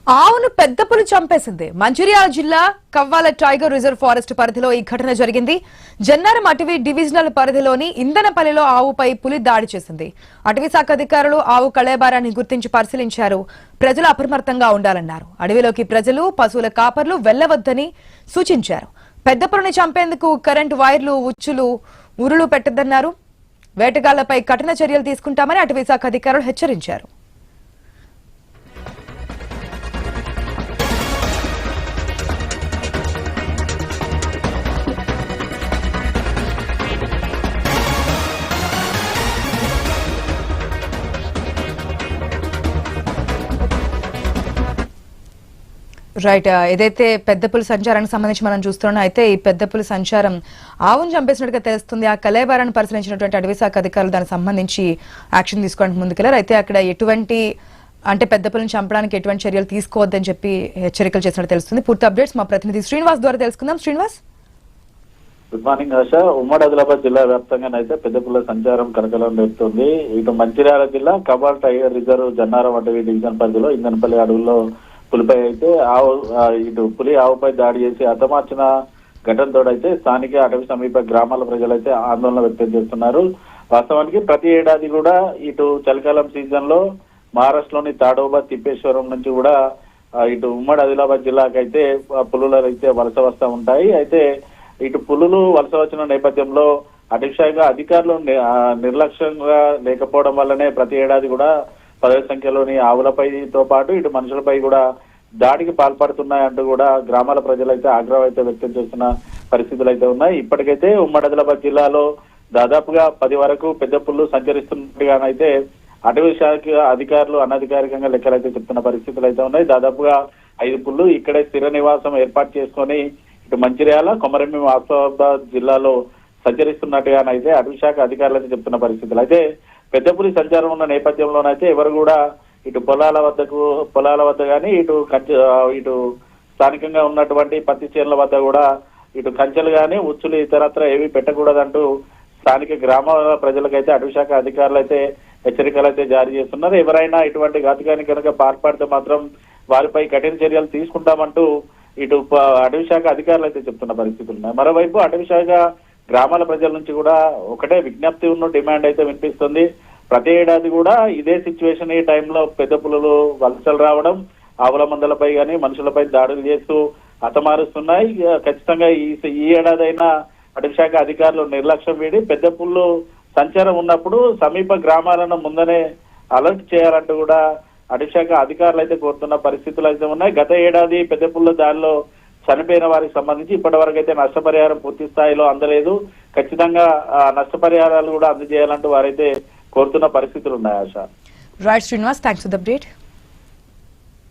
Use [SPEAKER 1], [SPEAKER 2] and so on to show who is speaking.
[SPEAKER 1] ఆవును పెద్ద పులి చంపేసింది. మంచిర్యాల జిల్లా కవ్వాల టైగర్ రిజర్వ్ ఫారెస్ట్ పరిధిలో ఈ ఘటన జరిగింది. జన్నారం అటవీ డివిజనల్ పరిధిలోని ఇందనపల్లిలో ఆవుపై పులి దాడి చేసింది. అటవీ శాఖ అధికారులు ఆవు కళేబారాన్ని గుర్తించి పరిశీలించారు. ప్రజలు అప్రమత్తంగా ఉండాలన్నారు. అడవిలోకి ప్రజలు, పశువుల కాపర్లు వెళ్లవద్దని సూచించారు. పెద్ద పులిని చంపేందుకు కరెంటు వైర్లు, ఉచ్చులు, ఉరులు పెట్టొద్దన్నారు. వేటగాళ్లపై కఠిన చర్యలు తీసుకుంటామని అటవీ శాఖ అధికారులు హెచ్చరించారు. రైట్, ఏదైతే పెద్ద పులి సంచారానికి సంబంధించి మనం చూస్తున్నాం, అయితే ఈ పెద్ద పులి సంచారం ఆవును చంపేసినట్టుగా తెలుస్తుంది. ఆ కళేబారాన్ని పరిశీలించినటువంటి అటవీ శాఖ అధికారులు దానికి సంబంధించి యాక్షన్ తీసుకోవడానికి ముందుకెళ్లారు. అయితే అక్కడ ఎటువంటి పెద్ద పులిని చంపడానికి ఎటువంటి చర్యలు తీసుకోవద్దని చెప్పి హెచ్చరికలు చేసినట్టు తెలుస్తుంది. పూర్తి అప్డేట్స్ మా ప్రతినిధి శ్రీనివాస్ ద్వారా తెలుసుకుందాం. శ్రీనివాస్,
[SPEAKER 2] గుడ్ మార్నింగ్ ఆశ. ఉమ్మడి ఆదిలాబాద్ జిల్లా వ్యాప్తంగానైతే పెద్ద పుల్ల సంచారం కలకలం రేపుతుంది. ఇటు మంచిర్యాల జిల్లా కవ్వాల టైగర్ రిజర్వ్ జన్నారం అటవీ డివిజన్ పరిధిలో ఇందనపల్లి అడవుల్లో పులిపై అయితే ఇటు పులి ఆవుపై దాడి చేసి హతమార్చిన ఘటనతో అయితే స్థానిక అటవీ సమీప గ్రామాల ప్రజలైతే ఆందోళన వ్యక్తం చేస్తున్నారు. వాస్తవానికి ప్రతి ఏడాది కూడా ఇటు చలికాలం సీజన్ లో మహారాష్ట్రలోని తాడోబా, తిప్పేశ్వరం నుంచి కూడా ఇటు ఉమ్మడి ఆదిలాబాద్ జిల్లాకైతే పులులు అయితే వలస వస్తూ ఉంటాయి. అయితే ఇటు పులులు వలస వచ్చిన నేపథ్యంలో అటవీ శాఖ అధికారులు నిర్లక్ష్యంగా లేకపోవడం వల్లనే ప్రతి ఏడాది కూడా పదవ సంఖ్యలోని ఆవులపైతో పాటు ఇటు మనుషులపై కూడా దాడికి పాల్పడుతున్నాయంటూ కూడా గ్రామాల ప్రజలైతే ఆగ్రహం అయితే వ్యక్తం చేస్తున్న పరిస్థితులు అయితే ఉన్నాయి. ఇప్పటికైతే ఉమ్మడి ఆదిలాబాద్ జిల్లాలో దాదాపుగా 10 వరకు పెద్ద పుళ్ళు సంచరిస్తున్నట్టుగానైతే అటవీ శాఖ అధికారులు అనధికారికంగా లెక్కలైతే చెప్తున్న పరిస్థితులు అయితే ఉన్నాయి. దాదాపుగా 5 పుళ్ళు ఇక్కడే స్థిర నివాసం ఏర్పాటు చేసుకొని ఇటు మంచిర్యాల, కొమరంభీం, ఆసిఫాబాద్ జిల్లాలో సంచరిస్తున్నట్టుగానైతే అటవీ శాఖ అధికారులు అయితే చెప్తున్న పరిస్థితులు. అయితే పెద్ద పులి సంచారం ఉన్న నేపథ్యంలోనైతే ఎవరు కూడా ఇటు పొలాల వద్ద కానీ ఇటు స్థానికంగా ఉన్నటువంటి పత్తి చేనుల వద్ద కూడా ఇటు కంచెలు కానీ ఉచ్చులు ఇతరత్ర ఏవి పెట్టకూడదంటూ స్థానిక గ్రామాల ప్రజలకైతే అటవీ శాఖ అధికారులు అయితే హెచ్చరికలు అయితే జారీ చేస్తున్నారు. ఎవరైనా ఇటువంటి ఘాతుకానికి కనుక పాల్పడితే మాత్రం వారిపై కఠిన చర్యలు తీసుకుంటామంటూ ఇటు అటవీ శాఖ అధికారులు అయితే చెప్తున్న పరిస్థితులు ఉన్నాయి. మరోవైపు అటవీ శాఖ గ్రామాల ప్రజల నుంచి కూడా ఒకటే విజ్ఞప్తి ఉన్న డిమాండ్ అయితే వినిపిస్తుంది. ప్రతి ఏడాది కూడా ఇదే సిచ్యువేషన్, ఈ టైంలో పెద్ద పులులు వలసలు రావడం, ఆవుల మందలపై కానీ మనుషులపై దాడులు చేస్తూ హతమారుస్తున్నాయి. ఖచ్చితంగా ఈ ఏడాది అయినా అటవీ శాఖ అధికారులు నిర్లక్ష్యం వీడి పెద్ద పుల్లు సంచారం ఉన్నప్పుడు సమీప గ్రామాలను ముందనే అలర్ట్ చేయాలంటూ కూడా అటవీ శాఖ అధికారులు అయితే కోరుతున్న పరిస్థితులు అయితే ఉన్నాయి. గత ఏడాది పెద్ద పుల్ల దాడిలో చనిపోయిన వారికి సంబంధించి ఇప్పటి వరకు అయితే నష్టపరిహారం పూర్తి స్థాయిలో అందలేదు. ఖచ్చితంగా నష్టపరిహారాలు కూడా అందజేయాలంటూ వారైతే కోరుతున్న పరిస్థితులు ఉన్నాయి. ఆశ.
[SPEAKER 1] Right Srinivas, thanks for the update.